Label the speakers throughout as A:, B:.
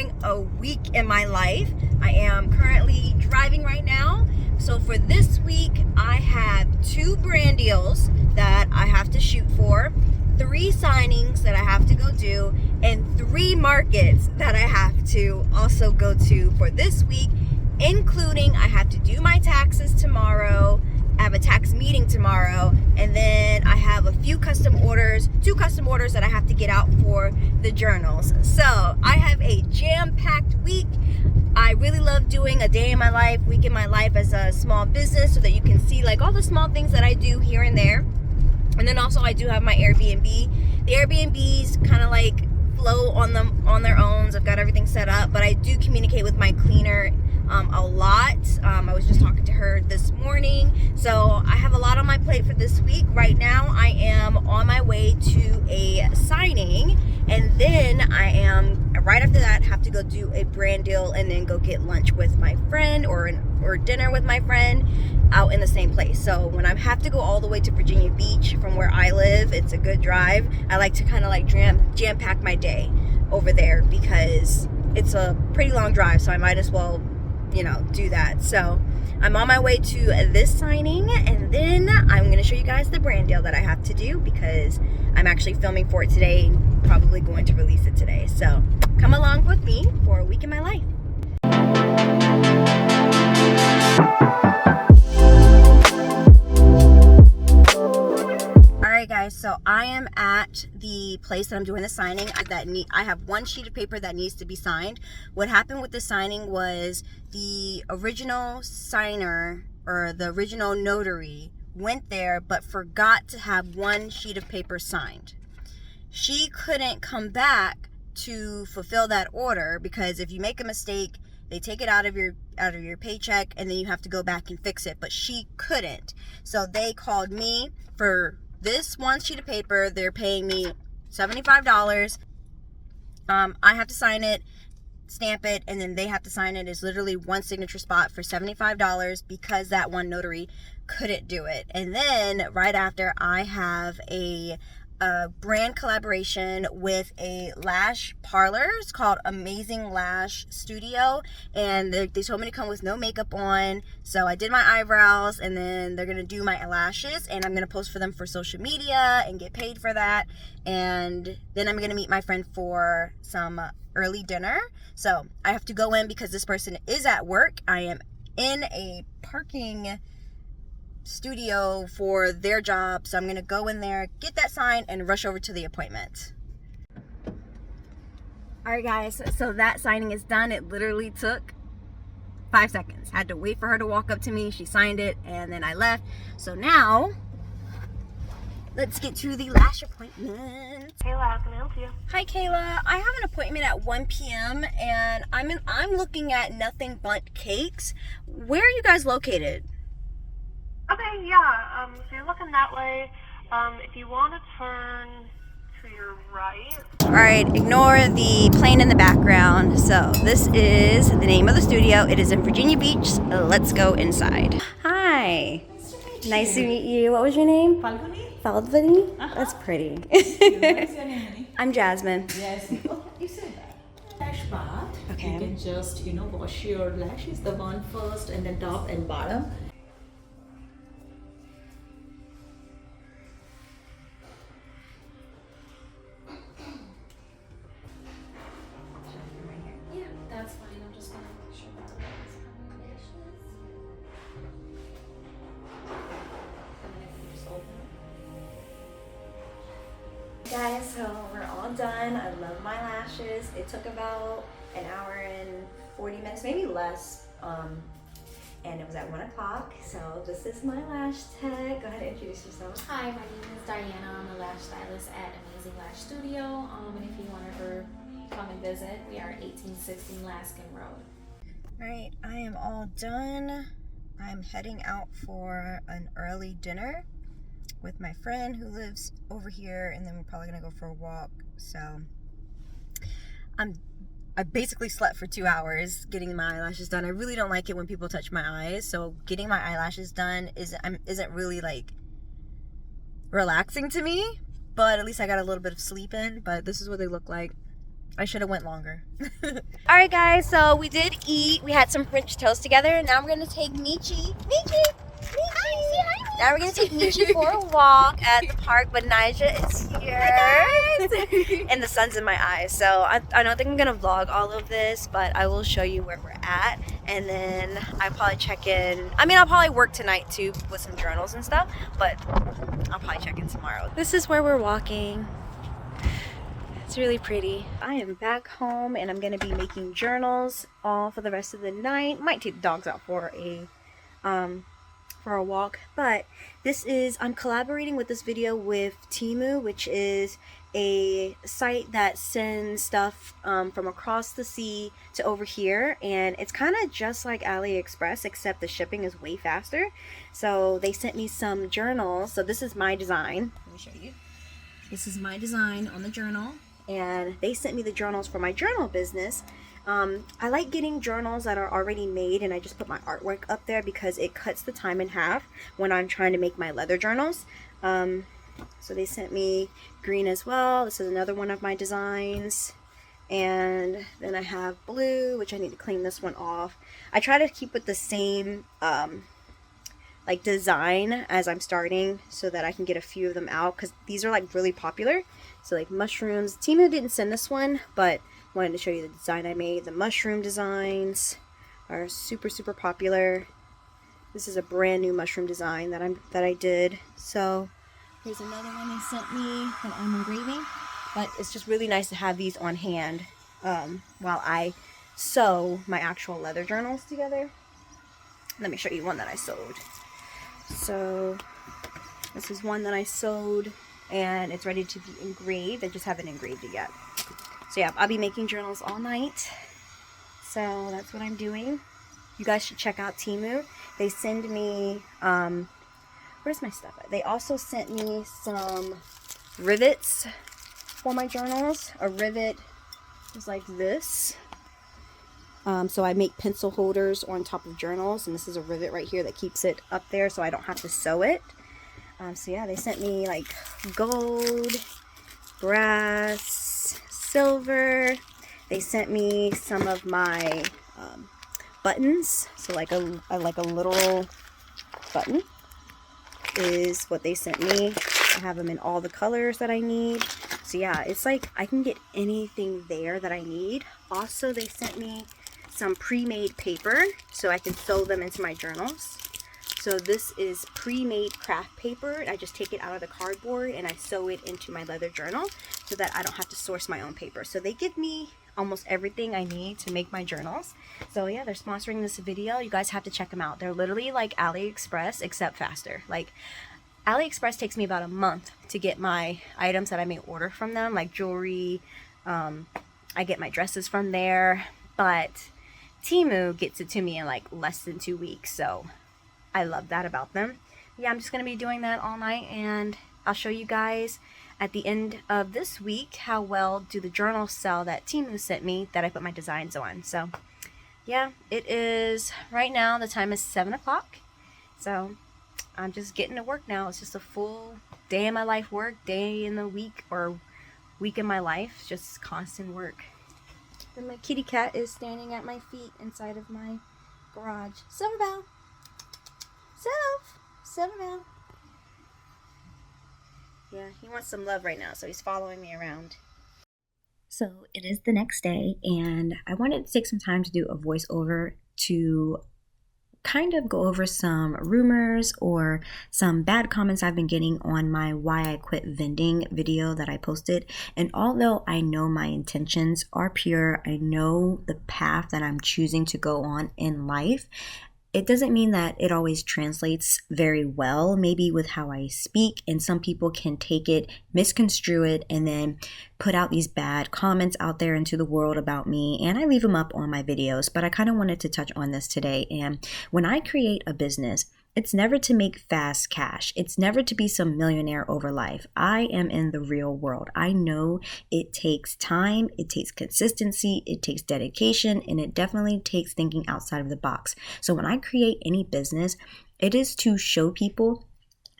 A: doing a week in my life. I am currently driving right now. So for this week, I have 2 brand deals that I have to shoot for, 3 signings that I have to go do, and 3 markets that I have to also go to for this week, including I have to do my taxes tomorrow. I have a tax meeting tomorrow, and then I have a few custom orders, 2 custom orders that I have to get out for the journals. So I have a jam-packed week. I really love doing a day in my life, week in my life as a small business, so that you can see like all the small things that I do here and there. And then also I do have my Airbnb. The Airbnbs kind of like flow on them on their own. I've got everything set up, but I do communicate with my cleaner a lot. I was just talking to her this morning. So I have a lot on my plate for this week. Right now I am on my way to a signing, and then I am right after that have to go do a brand deal and then go get lunch with my friend or dinner with my friend out in the same place. So when I have to go all the way to Virginia Beach from where I live, it's a good drive. I like to kind of like jam pack my day over there because it's a pretty long drive, so I might as well, you know, do that. So I'm on my way to this signing, and then I'm going to show you guys the brand deal that I have to do because I'm actually filming for it today and probably going to release it today. So come along with me for a week in my life. Alright guys, so I am at the place that I'm doing the signing. I have 1 sheet of paper that needs to be signed. What happened with the signing was the original signer or the original notary went there but forgot to have 1 sheet of paper signed. She couldn't come back to fulfill that order because if you make a mistake, they take it out of your paycheck and then you have to go back and fix it, but she couldn't. So they called me for this 1 sheet of paper. They're paying me $75. I have to sign it, stamp it, and then they have to sign it. It's literally 1 signature spot for $75 because that one notary couldn't do it. And then right after, I have a brand collaboration with a lash parlor. It's called Amazing Lash Studio, and they told me to come with no makeup on. So I did my eyebrows, and then they're gonna do my lashes, and I'm gonna post for them for social media and get paid for that. And then I'm gonna meet my friend for some early dinner. So I have to go in because this person is at work. I am in a parking studio for their job, so I'm gonna go in there, get that signed, and rush over to the appointment. Alright guys, so that signing is done. It literally took 5 seconds. Had to wait for her to walk up to me. She signed it and then I left. So now let's get to the lash appointment.
B: Kayla, how can I help you?
A: Hi Kayla, I have an appointment at 1 p.m. and I'm looking at Nothing But Cakes. Where are you guys located?
B: Okay, yeah, so you're looking that way. If you want to turn to your right.
A: Alright, ignore the plane in the background. So this is the name of the studio. It is in Virginia Beach. Let's go inside. Hi. Nice to meet you. What was your name?
C: Falguni?
A: Falguni? That's pretty.
C: What's your name, honey?
A: I'm Jasmine.
C: Yes. Oh, you said that. Lash bath.
A: Okay.
C: You can just, wash your lashes, the one first and then top and bottom.
D: Yeah, that's fine. I'm just gonna make sure that it's
A: Guys, so we're all done. I love my lashes. It took about an hour and 40 minutes, maybe less. And it was at 1 o'clock. So this is my lash tech. Go ahead and introduce yourself.
D: Hi, my name is Diana. I'm a lash stylist at Amazing Lash Studio. And if you want to ever come and visit, we are at 1816 Laskin Road.
A: All right, I am all done. I'm heading out for an early dinner with my friend who lives over here, and then we're probably gonna go for a walk. So I basically slept for 2 hours getting my eyelashes done. I really don't like it when people touch my eyes, so getting my eyelashes done isn't really like relaxing to me, but at least I got a little bit of sleep in. But this is what they look like. I should have went longer. All right, guys. So we did eat. We had some French toast together. Now we're gonna take Michi. Now we're gonna take Michi for a walk at the park. But Nija is here, and the sun's in my eyes. So I don't think I'm gonna vlog all of this, but I will show you where we're at, and then I'll probably check in. I mean, I'll probably work tonight too with some journals and stuff, but I'll probably check in tomorrow. This is where we're walking. It's really pretty. I am back home and I'm gonna be making journals all for the rest of the night. Might take the dogs out for a walk, but I'm collaborating with this video with Temu, which is a site that sends stuff from across the sea to over here, and it's kind of just like AliExpress, except the shipping is way faster. So they sent me some journals. So this is my design. Let me show you. This is my design on the journal, and they sent me the journals for my journal business. I like getting journals that are already made, and I just put my artwork up there because it cuts the time in half when I'm trying to make my leather journals. So they sent me green as well. This is another one of my designs. And then I have blue, which I need to clean this one off. I try to keep with the same like design as I'm starting so that I can get a few of them out, because these are like really popular. So like mushrooms. Temu didn't send this one, but wanted to show you the design I made. The mushroom designs are super popular. This is a brand new mushroom design that I did. So here's another one they sent me that I'm engraving. But it's just really nice to have these on hand while I sew my actual leather journals together. Let me show you one that I sewed. So this is one that I sewed, and it's ready to be engraved. I just haven't engraved it yet. So yeah, I'll be making journals all night. So that's what I'm doing. You guys should check out Temu. They send me, where's my stuff at? They also sent me some rivets for my journals. A rivet is like this. So I make pencil holders on top of journals, and this is a rivet right here that keeps it up there so I don't have to sew it. So yeah, they sent me like gold, brass, silver. They sent me some of my buttons. So like a little button is what they sent me. I have them in all the colors that I need. So yeah, it's like I can get anything there that I need. Also, they sent me some pre-made paper so I can sew them into my journals. So this is pre-made craft paper. I just take it out of the cardboard and I sew it into my leather journal so that I don't have to source my own paper. So they give me almost everything I need to make my journals. So yeah, they're sponsoring this video. You guys have to check them out. They're literally like AliExpress except faster. Like AliExpress takes me about a month to get my items that I may order from them, like jewelry. I get my dresses from there, but Temu gets it to me in like less than 2 weeks. So I love that about them. Yeah, I'm just going to be doing that all night, and I'll show you guys at the end of this week how well do the journals sell that Temu sent me that I put my designs on. So yeah, it is right now, the time is 7 o'clock. So I'm just getting to work now. It's just a full day in my life work, day in the week, or week in my life, just constant work. Then my kitty cat is standing at my feet inside of my garage. Silverbell! Silverbell! Yeah, he wants some love right now, so he's following me around. So it is the next day, and I wanted to take some time to do a voiceover to kind of go over some rumors or some bad comments I've been getting on my Why I Quit Vending video that I posted. And although I know my intentions are pure, I know the path that I'm choosing to go on in life, it doesn't mean that it always translates very well, maybe with how I speak, and some people can take it, misconstrue it, and then put out these bad comments out there into the world about me, and I leave them up on my videos, but I kind of wanted to touch on this today. And when I create a business, it's never to make fast cash. It's never to be some millionaire over life. I am in the real world. I know it takes time, it takes consistency, it takes dedication, and it definitely takes thinking outside of the box. So when I create any business, it is to show people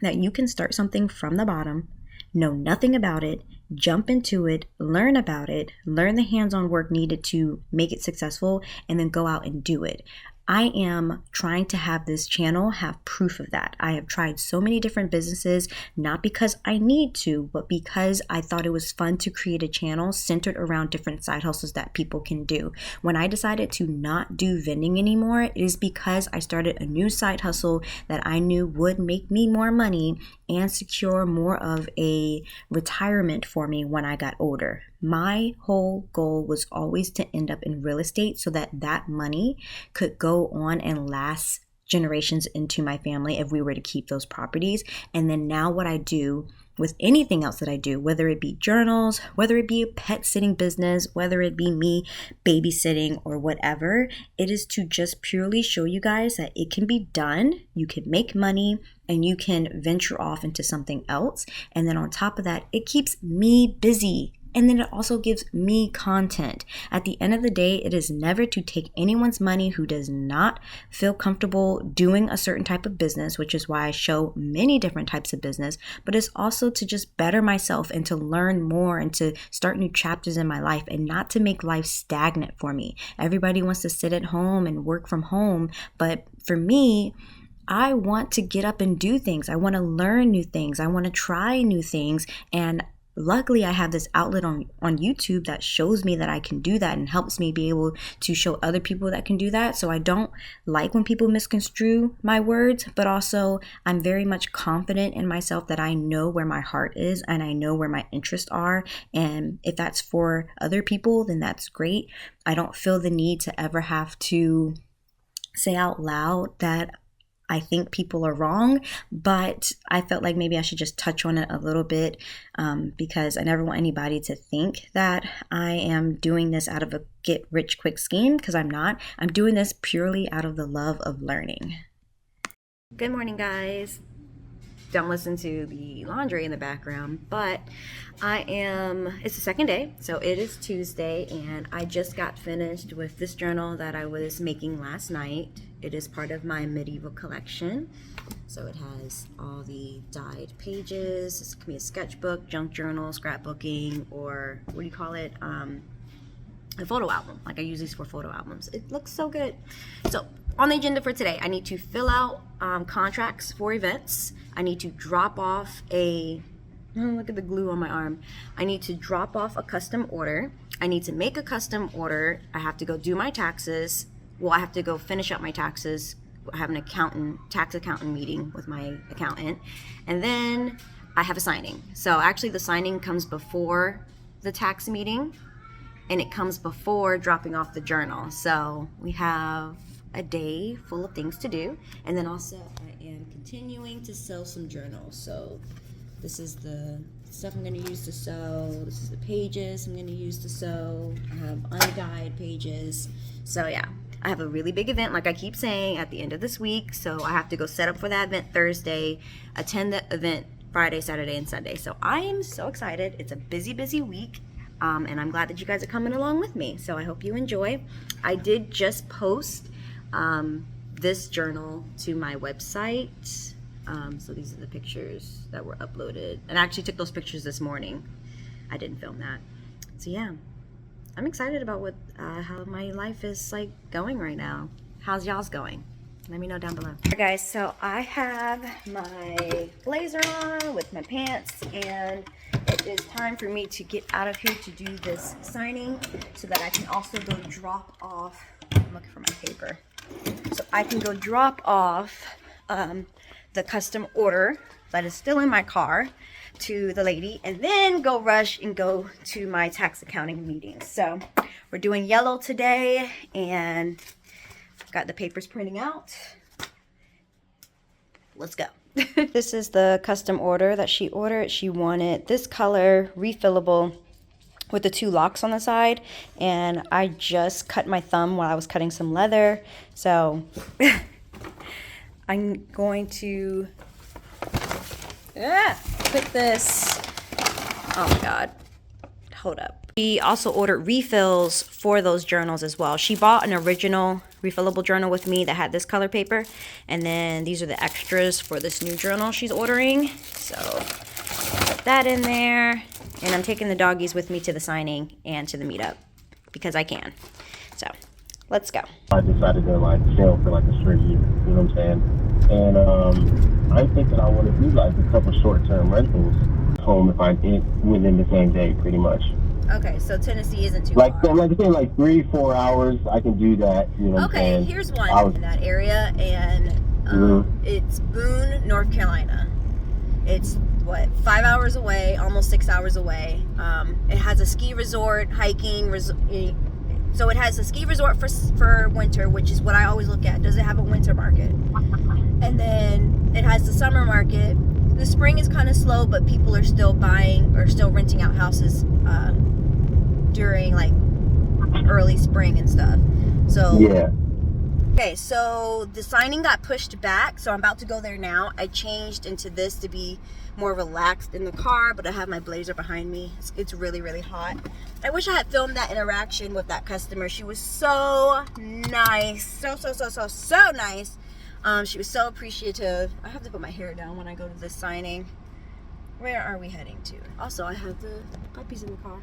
A: that you can start something from the bottom, know nothing about it, jump into it, learn about it, learn the hands-on work needed to make it successful, and then go out and do it. I am trying to have this channel have proof of that. I have tried so many different businesses, not because I need to, but because I thought it was fun to create a channel centered around different side hustles that people can do. When I decided to not do vending anymore, it is because I started a new side hustle that I knew would make me more money and secure more of a retirement for me when I got older. My whole goal was always to end up in real estate so that that money could go on and last generations into my family if we were to keep those properties. And then now what I do with anything else that I do, whether it be journals, whether it be a pet sitting business, whether it be me babysitting or whatever, it is to just purely show you guys that it can be done, you can make money, and you can venture off into something else. And then on top of that, it keeps me busy. And then it also gives me content. At the end of the day, it is never to take anyone's money who does not feel comfortable doing a certain type of business, which is why I show many different types of business, but it's also to just better myself and to learn more and to start new chapters in my life and not to make life stagnant for me. Everybody wants to sit at home and work from home, but for me, I want to get up and do things. I want to learn new things. I want to try new things. And luckily, I have this outlet on YouTube that shows me that I can do that and helps me be able to show other people that can do that. So I don't like when people misconstrue my words, but also I'm very much confident in myself that I know where my heart is and I know where my interests are. And if that's for other people, then that's great. I don't feel the need to ever have to say out loud that I think people are wrong, but I felt like maybe I should just touch on it a little bit because I never want anybody to think that I am doing this out of a get rich quick scheme, because I'm not. I'm doing this purely out of the love of learning. Good morning, guys. Don't listen to the laundry in the background, but it's the second day, so it is Tuesday, and I just got finished with this journal that I was making last night. It is part of my medieval collection, so it has all the dyed pages. This can be a sketchbook, junk journal, scrapbooking, or what do you call it? A photo album. Like I use these for photo albums. It looks so good. So on the agenda for today, I need to fill out contracts for events. I need to drop off look at the glue on my arm. I need to drop off a custom order. I need to make a custom order. I have to go do my taxes. Well, I have to go finish up my taxes. I have an tax accountant meeting with my accountant. And then I have a signing. So actually the signing comes before the tax meeting, and it comes before dropping off the journal. So we have a day full of things to do. And then also I am continuing to sew some journals. So this is the stuff I'm going to use to sew. This is the pages I'm going to use to sew. I have undyed pages. So yeah, I have a really big event, like I keep saying, at the end of this week. So I have to go set up for that event Thursday, attend the event Friday, Saturday, and Sunday. So I am so excited. It's a busy, busy week. And I'm glad that you guys are coming along with me. So I hope you enjoy. I did just post this journal to my website. So these are the pictures that were uploaded. And I actually took those pictures this morning. I didn't film that. So yeah, I'm excited about how my life is like going right now. How's y'all's going? Let me know down below. Alright guys, so I have my blazer on with my pants, and it is time for me to get out of here to do this signing so that I can also go drop off, I'm looking for my paper, so I can go drop off the custom order that is still in my car to the lady, and then go rush and go to my tax accounting meeting. So we're doing yellow today, and got the papers printing out. Let's go. This is the custom order that she ordered. She wanted this color, refillable, with the 2 locks on the side, and I just cut my thumb while I was cutting some leather, so I'm going to put this, oh my god, hold up. She also ordered refills for those journals as well. She bought an original refillable journal with me that had this color paper, and then these are the extras for this new journal she's ordering. So that in there. And I'm taking the doggies with me to the signing and to the meetup because I can. So let's go.
E: I decided to like sail for like a straight year, you know what I'm saying? And I'm thinking I want to do like a couple short-term rentals home if I within the same day, pretty much.
A: Okay, so Tennessee isn't too
E: Like,
A: far.
E: so like I say, like 3-4 hours, I can do that. You know what I'm
A: Okay,
E: saying?
A: here's one in that area, and it's Boone, North Carolina. It's what, 5 hours away, almost 6 hours away. It has a ski resort, hiking. So it has a ski resort for winter, which is what I always look at. Does it have a winter market? And then it has the summer market. The spring is kind of slow, but people are still buying or still renting out houses during like early spring and stuff. So
E: yeah.
A: Okay, so the signing got pushed back, so I'm about to go there now. I changed into this to be more relaxed in the car, but I have my blazer behind me. It's really, really hot. I wish I had filmed that interaction with that customer. She was so nice. So nice. She was so appreciative. I have to put my hair down when I go to this signing. Where are we heading to? Also, I have the puppies in the car.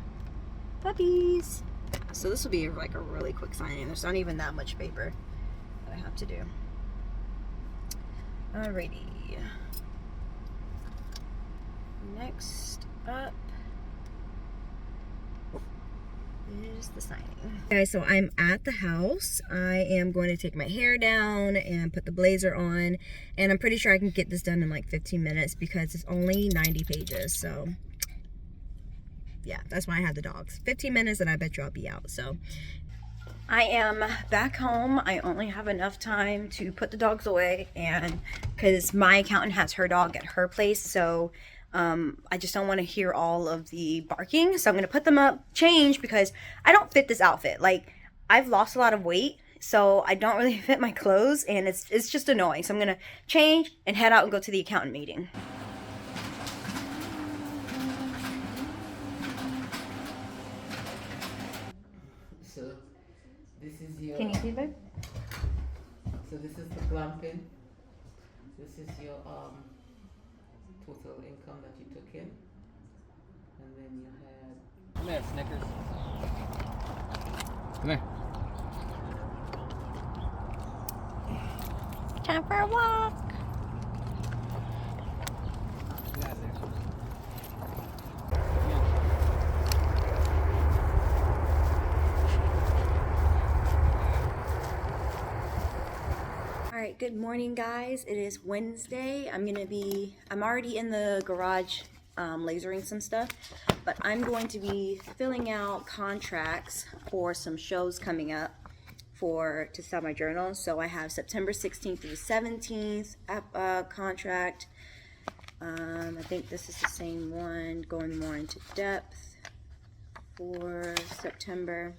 A: Puppies! So this will be like a really quick signing. There's not even that much paper I have to do. Alrighty. Next up is the signing. Okay, so I'm at the house. I am going to take my hair down and put the blazer on, and I'm pretty sure I can get this done in like 15 minutes because it's only 90 pages. So yeah, that's why I have the dogs. 15 minutes and I bet you I'll be out. So I am back home. I only have enough time to put the dogs away, and because my accountant has her dog at her place, so I just don't want to hear all of the barking. So I'm going to put them up, change, because I don't fit this outfit. Like, I've lost a lot of weight, so I don't really fit my clothes, and it's just annoying. So I'm going to change and head out and go to the accountant meeting.
F: So this is your.
A: Can you see, babe?
F: So this is the glamping. This is your total income that you took in, and then you had.
G: Come here, Snickers. Come here.
A: Time for a walk.
G: Get out of there.
A: All right, good morning, guys. It is Wednesday. I'm already in the garage lasering some stuff, but I'm going to be filling out contracts for some shows coming up to sell my journal. So I have September 16th through 17th contract. I think this is the same one, going more into depth for September.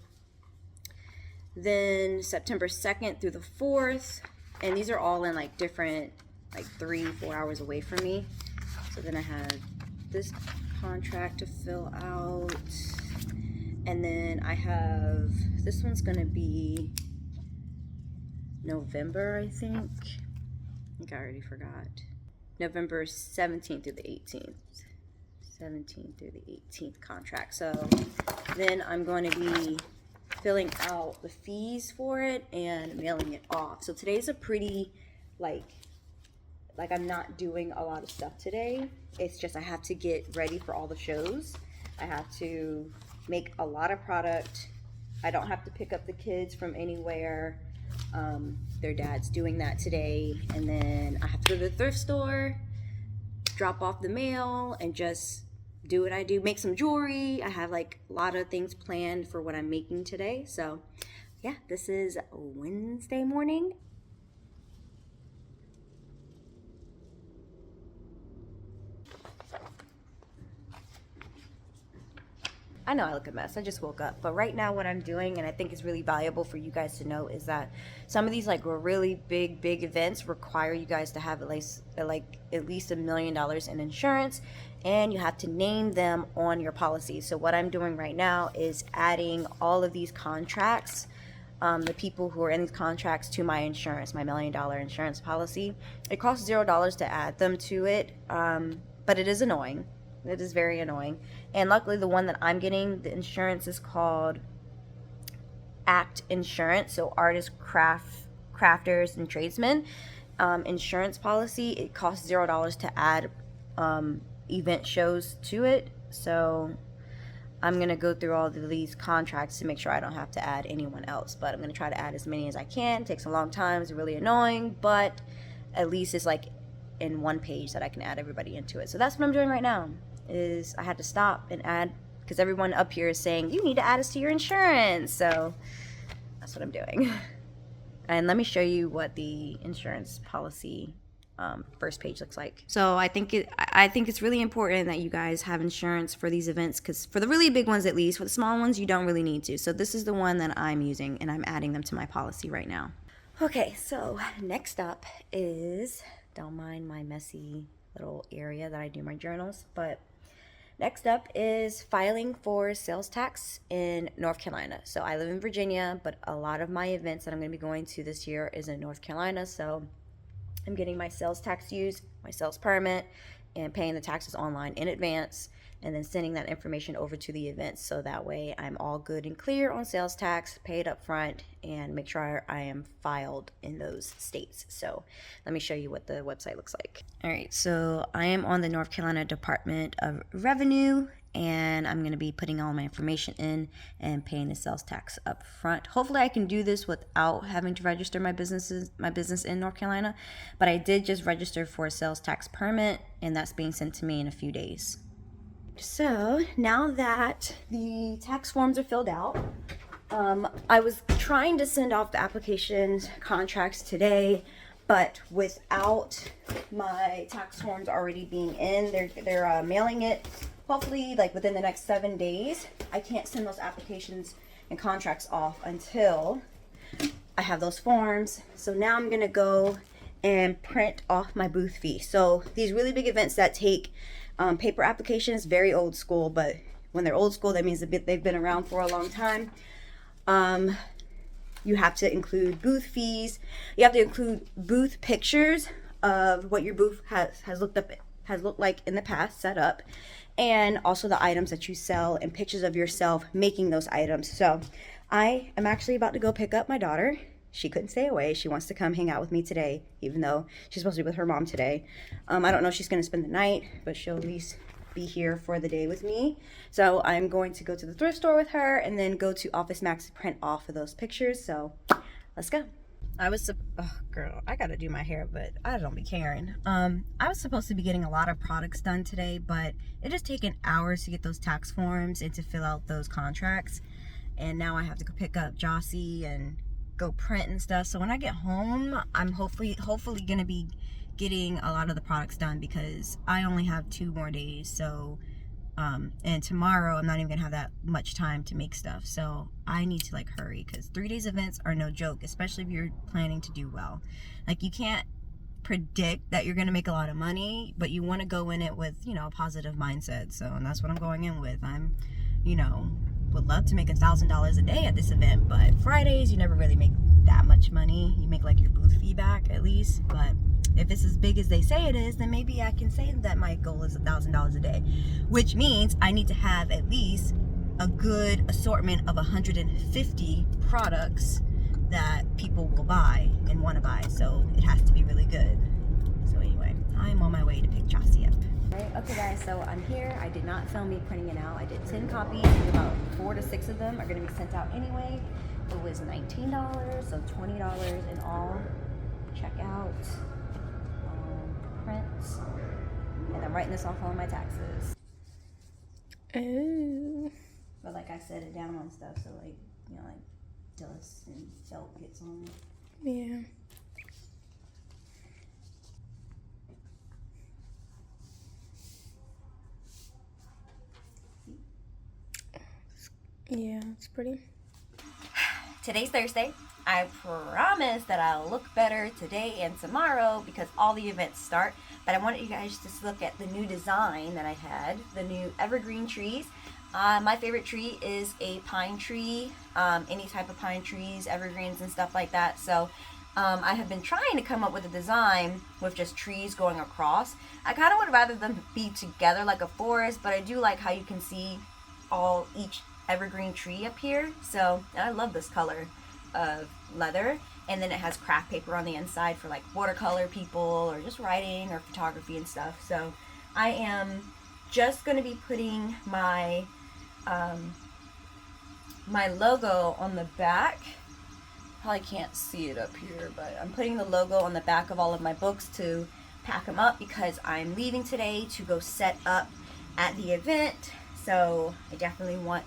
A: Then September 2nd through the 4th. And these are all in like different, like 3-4 hours away from me. So then I have this contract to fill out. And then I have, this one's gonna be November, I think. I already forgot. November 17th through the 18th. 17th through the 18th contract. So then I'm going to be filling out the fees for it and mailing it off. So today's a pretty like I'm not doing a lot of stuff today. It's just I have to get ready for all the shows. I have to make a lot of product. I don't have to pick up the kids from anywhere. Their dad's doing that today, and then I have to go to the thrift store, drop off the mail, and just do what I do, make some jewelry. I have like a lot of things planned for what I'm making today. So yeah, this is Wednesday morning. I know I look a mess. I just woke up. But right now what I'm doing, and I think is really valuable for you guys to know, is that some of these like really big events require you guys to have at least $1 million in insurance, and you have to name them on your policy. So what I'm doing right now is adding all of these contracts, the people who are in these contracts, to my insurance, my $1 million insurance policy. It costs $0 to add them to it, but it is annoying. It is very annoying. And luckily the one that I'm getting, the insurance is called Act Insurance. So artists, crafters, and tradesmen. Insurance policy, it costs $0 to add event shows to it. So I'm going to go through all of these contracts to make sure I don't have to add anyone else. But I'm going to try to add as many as I can. It takes a long time. It's really annoying. But at least it's like in one page that I can add everybody into it. So that's what I'm doing right now. Is I had to stop and add, because everyone up here is saying, you need to add us to your insurance. So that's what I'm doing. And let me show you what the insurance policy first page looks like. So I think it's really important that you guys have insurance for these events, because for the really big ones, at least for the small ones, you don't really need to. So this is the one that I'm using, and I'm adding them to my policy right now. Okay, so next up is, don't mind my messy little area that I do my journals, but next up is filing for sales tax in North Carolina. So I live in Virginia, but a lot of my events that I'm going to be going to this year is in North Carolina. So I'm getting my sales tax dues, my sales permit, and paying the taxes online in advance, and then sending that information over to the events. So that way I'm all good and clear on sales tax, paid up front, and make sure I am filed in those states. So let me show you what the website looks like. All right, so I am on the North Carolina Department of Revenue, and I'm going to be putting all my information in and paying the sales tax up front. Hopefully I can do this without having to register my business in North Carolina, but I did just register for a sales tax permit, and that's being sent to me in a few days. So now that the tax forms are filled out, I was trying to send off the applications, contracts today, but without my tax forms already being in, they're mailing it hopefully like within the next 7 days. I can't send those applications and contracts off until I have those forms. So now I'm gonna go and print off my booth fee. So these really big events that take paper applications, very old school, but when they're old school, that means they've been around for a long time. You have to include booth fees. You have to include booth pictures of what your booth has looked like in the past, set up, and also the items that you sell and pictures of yourself making those items. So I am actually about to go pick up my daughter. She couldn't stay away. She wants to come hang out with me today, even though she's supposed to be with her mom today. I don't know if she's going to spend the night, but she'll at least be here for the day with me. So I'm going to go to the thrift store with her and then go to Office Max to print off of those pictures. So let's go. Girl, I gotta do my hair, but I don't be caring. I was supposed to be getting a lot of products done today, but it has taken hours to get those tax forms and to fill out those contracts. And now I have to go pick up Jossie and go print and stuff. So when I get home, I'm hopefully gonna be getting a lot of the products done, because I only have 2 more days. So and tomorrow I'm not even gonna have that much time to make stuff. So I need to like hurry, because 3 days events are no joke, especially if you're planning to do well. Like, you can't predict that you're gonna make a lot of money, but you want to go in it with, you know, a positive mindset. So, and that's what I'm going in with. I'm, you know, would love to make $1,000 a day at this event, but Fridays you never really make that much money. You make like your booth fee back at least. But if it's as big as they say it is, then maybe I can say that my goal is $1,000 a day, which means I need to have at least a good assortment of 150 products that people will buy and want to buy. So it has to be really good. So anyway, I'm on my way to pick Jossie up. Right, okay guys, so I'm here. I did not film me printing it out. I did 10 copies, about 4 to 6 of them are going to be sent out anyway. It was $19, so $20 in all. Check out prints, and I'm writing this off on my taxes.
H: Ooh.
A: But like I set it down on stuff, so like, you know, like dust and felt gets on it.
H: Yeah. Yeah, it's pretty.
A: Today's Thursday. I promise that I'll look better today and tomorrow because all the events start. But I wanted you guys to look at the new design that I had, the new evergreen trees. My favorite tree is a pine tree, any type of pine trees, evergreens and stuff like that. So I have been trying to come up with a design with just trees going across. I kind of would rather them be together like a forest, but I do like how you can see each evergreen tree up here. So I love this color of leather. And then it has craft paper on the inside for like watercolor people or just writing or photography and stuff. So I am just going to be putting my my logo on the back. Probably can't see it up here, but I'm putting the logo on the back of all of my books to pack them up because I'm leaving today to go set up at the event. So I definitely want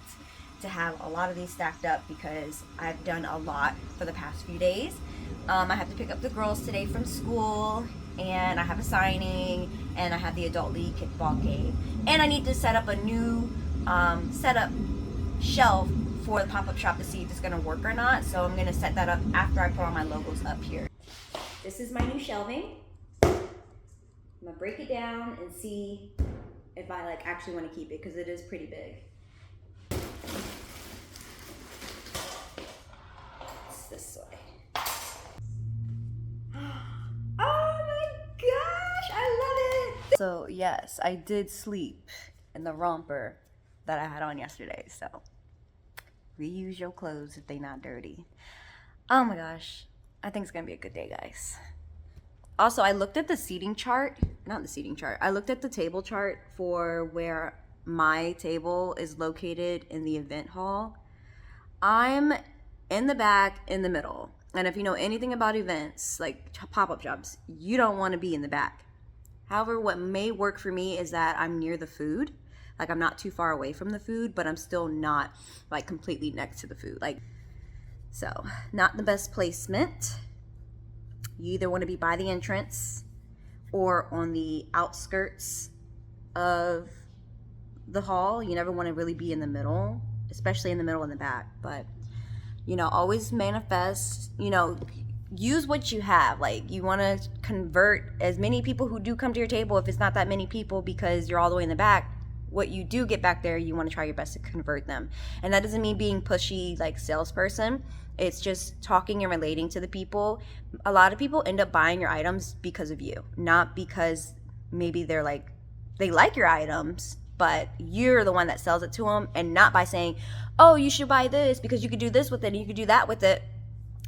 A: to have a lot of these stacked up because I've done a lot for the past few days. I have to pick up the girls today from school, and I have a signing, and I have the adult league kickball game, and I need to set up a new setup shelf for the pop-up shop to see if it's gonna work or not. So I'm gonna set that up after I put all my logos up here. This is my new shelving. I'm gonna break it down and see if I like actually want to keep it because it is pretty big. It's this way. Oh my gosh, I love it! So yes, I did sleep in the romper that I had on yesterday, so reuse your clothes if they're not dirty. Oh my gosh, I think it's gonna be a good day, guys. Also, I looked at the seating chart, not the seating chart, I looked at the table chart for where my table is located in the event hall. I'm in the back, in the middle. And if you know anything about events, like pop-up shops, you don't want to be in the back. However, what may work for me is that I'm near the food. Like I'm not too far away from the food, but I'm still not like completely next to the food. Like, so not the best placement. You either want to be by the entrance or on the outskirts of the hall. You never want to really be in the middle, especially in the middle and the back. But, you know, always manifest, you know, use what you have. Like you want to convert as many people who do come to your table, if it's not that many people because you're all the way in the back, what you do get back there, you want to try your best to convert them. And that doesn't mean being pushy like salesperson. It's just talking and relating to the people. A lot of people end up buying your items because of you, not because maybe they like your items, but you're the one that sells it to them, and not by saying, oh, you should buy this because you could do this with it and you could do that with it.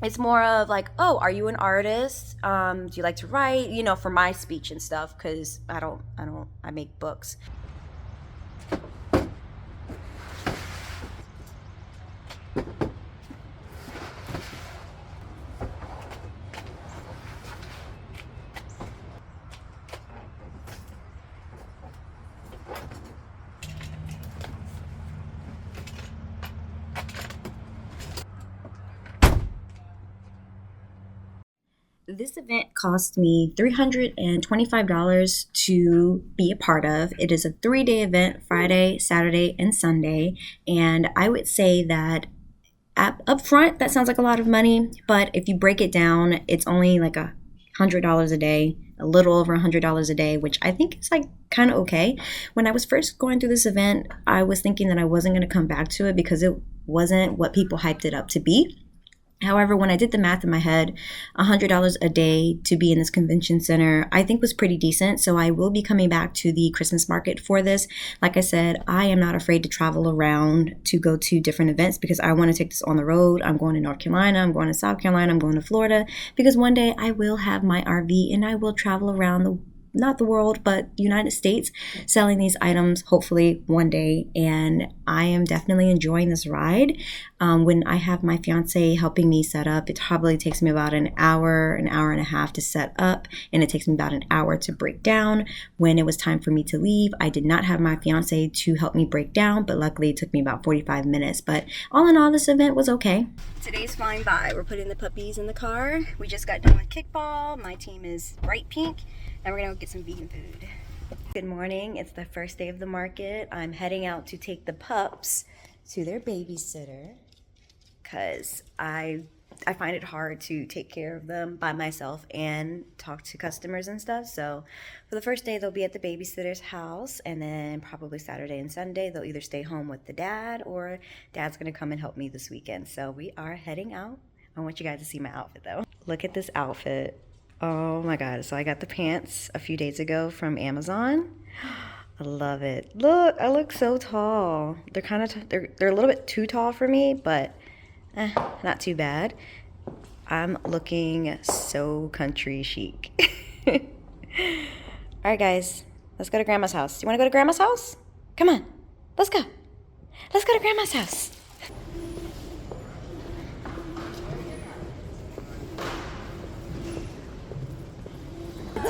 A: It's more of like, oh, are you an artist? Do you like to write? You know, for my speech and stuff, because I make books. This event cost me $325 to be a part of. It is a 3-day event, Friday, Saturday, and Sunday. And I would say that up front, that sounds like a lot of money. But if you break it down, it's only like $100 a day, a little over $100 a day, which I think is like kind of okay. When I was first going through this event, I was thinking that I wasn't going to come back to it because it wasn't what people hyped it up to be. However, when I did the math in my head, $100 a day to be in this convention center, I think was pretty decent. So I will be coming back to the Christmas market for this. Like I said, I am not afraid to travel around to go to different events because I want to take this on the road. I'm going to North Carolina, I'm going to South Carolina, I'm going to Florida, because one day I will have my RV and I will travel around not the world, but United States, selling these items hopefully one day. And I am definitely enjoying this ride. When I have my fiance helping me set up, it probably takes me about an hour and a half to set up, and it takes me about an hour to break down. When it was time for me to leave, I did not have my fiance to help me break down, but luckily it took me about 45 minutes. But all in all, this event was okay. Today's flying by. We're putting the puppies in the car. We just got done with kickball. My team is bright pink. Now we're gonna go get some vegan food. Good morning, it's the first day of the market. I'm heading out to take the pups to their babysitter because I find it hard to take care of them by myself and talk to customers and stuff. So for the first day, they'll be at the babysitter's house, and then probably Saturday and Sunday, they'll either stay home with the dad or dad's gonna come and help me this weekend. So we are heading out I want you guys to see my outfit though. Look at this outfit. Oh my God. So I got the pants a few days ago from Amazon. I love it. Look, I look so tall. They're kind of, they're a little bit too tall for me, but not too bad. I'm looking so country chic. All right, guys, let's go to Grandma's house. You want to go to Grandma's house? Come on, let's go. Let's go to Grandma's house.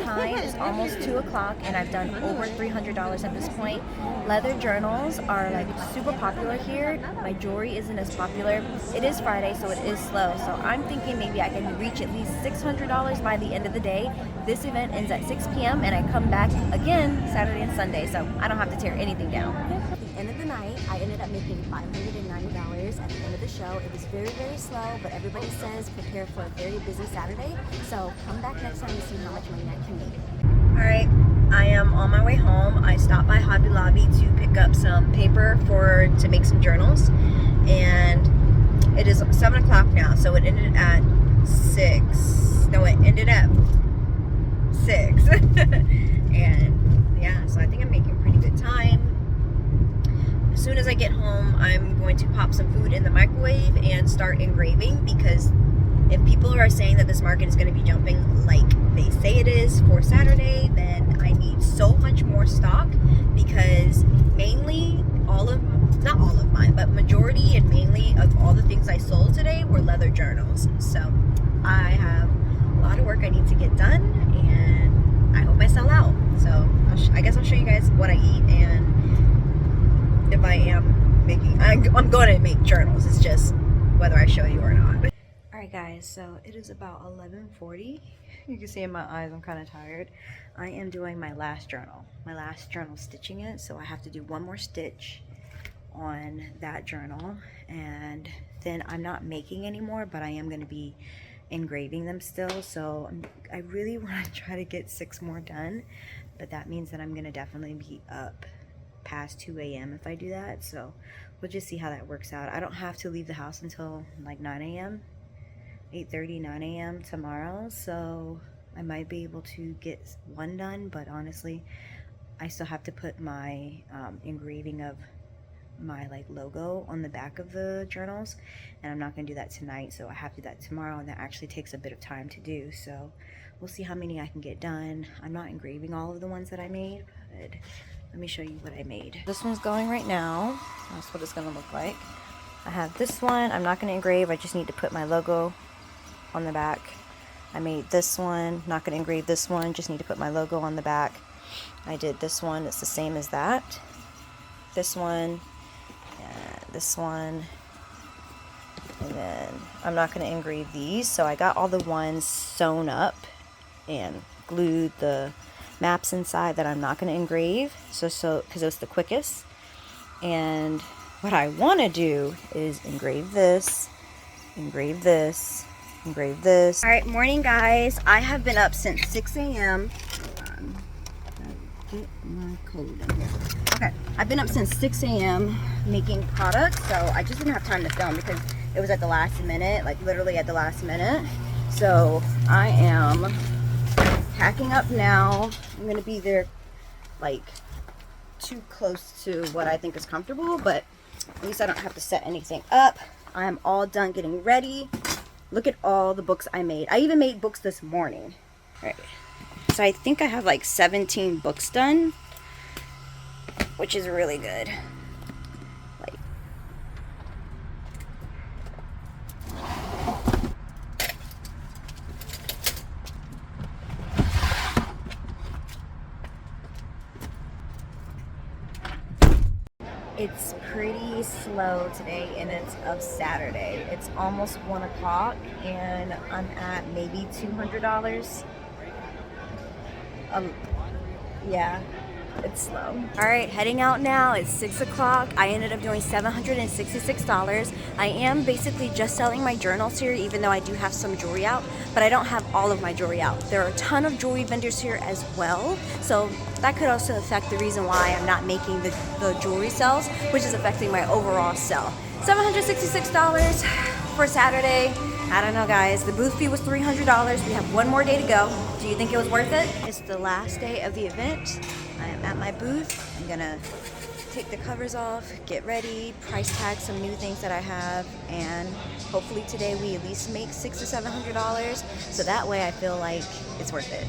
A: Time is almost 2 o'clock and I've done over $300 at this point. Leather journals are like super popular here. My jewelry isn't as popular. It is Friday, so it is slow. So I'm thinking maybe I can reach at least $600 by the end of the day. This event ends at 6 p.m. and I come back again Saturday and Sunday, so I don't have to tear anything down. At the end of the night, I ended up making $590 at the end of the show. It was very, very slow, but everybody says prepare for a very busy Saturday. So come back next time to see how much money I can make. All right, I am on my way home. I stopped by Hobby Lobby to pick up some paper to make some journals, and it is 7 o'clock now. So it ended at 6. No, it ended at 6. And yeah, so I think I'm making pretty good time. As soon as I get home, I'm going to pop some food in the microwave and start engraving, because if people are saying that this market is going to be jumping like they say it is for Saturday, then I need so much more stock, because mainly not all of mine, but majority and mainly of all the things I sold today were leather journals. So I have a lot of work I need to get done, and I hope I sell out. So I guess I'll show you guys what I eat, and if I am making, I'm going to make journals. It's just whether I show you or not. Alright guys, so it is about 11:40. You can see in my eyes I'm kind of tired. I am doing my last journal. My last journal, stitching it, so I have to do one more stitch on that journal, and then I'm not making anymore, but I am going to be engraving them still. So I really want to try to get 6 more done, but that means that I'm going to definitely be up past 2 a.m. if I do that. So we'll just see how that works out. I don't have to leave the house until like 9 a.m. 8:30, 9 a.m. tomorrow, so I might be able to get one done, but honestly I still have to put my engraving of my like logo on the back of the journals, and I'm not going to do that tonight, so I have to do that tomorrow, and that actually takes a bit of time to do. So we'll see how many I can get done. I'm not engraving all of the ones that I made, but let me show you what I made. This one's going right now. That's what it's going to look like. I have this one. I'm not going to engrave. I just need to put my logo on the back. I made this one, not going to engrave this one, just need to put my logo on the back. I did this one, it's the same as that. This one, and this one, and then I'm not going to engrave these, so I got all the ones sewn up and glued the maps inside that I'm not going to engrave, so because it was the quickest. And what I want to do is engrave this, engrave this, engrave this. All right, morning guys. I have been up since 6 a.m. Get my code in here. Okay, I've been up since 6 a.m. making products, so I just didn't have time to film because it was at the last minute, like literally at the last minute. So I am packing up now. I'm gonna be there like too close to what I think is comfortable, but at least I don't have to set anything up. I am all done getting ready. Look at all the books I made. I even made books this morning. All right. So I think I have like 17 books done, which is really good. Like, it's pretty slow today, and it's of Saturday. It's almost 1 o'clock, and I'm at maybe $200. Yeah, it's slow. All right, heading out now. It's 6 o'clock. I ended up doing $766. I am basically just selling my journals here, even though I do have some jewelry out, but I don't have all of my jewelry out. There are a ton of jewelry vendors here as well, so that could also affect the reason why I'm not making the jewelry sales, which is affecting my overall sell. $766 for Saturday. I don't know, guys. The booth fee was $300. We have one more day to go. Do you think it was worth it? It's the last day of the event. I am at my booth. I'm gonna take the covers off, get ready, price tag some new things that I have, and hopefully today we at least make $600 to $700. So that way I feel like it's worth it.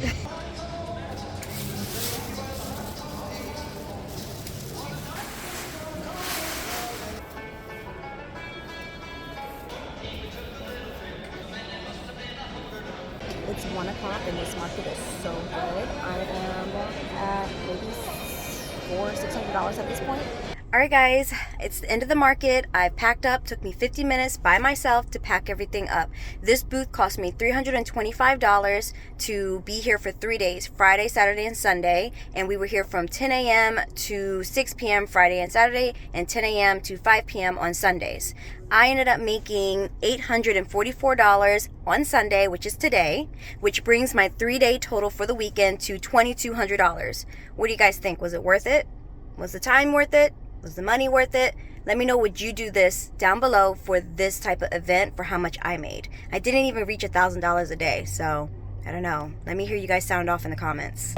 A: It's 1 o'clock and this market is so good. I am at maybe $600 at this point. All right, guys, it's the end of the market. I've packed up. Took me 50 minutes by myself to pack everything up. This booth cost me $325 to be here for 3 days, Friday, Saturday, and Sunday. And we were here from 10 a.m. to 6 p.m. Friday and Saturday, and 10 a.m. to 5 p.m. on Sundays. I ended up making $844 on Sunday, which is today, which brings my 3-day total for the weekend to $2,200. What do you guys think? Was it worth it? Was the time worth it? Was the money worth it? Let me know, would you do this down below for this type of event for how much I made. I didn't even reach $1,000 a day, so I don't know. Let me hear you guys sound off in the comments.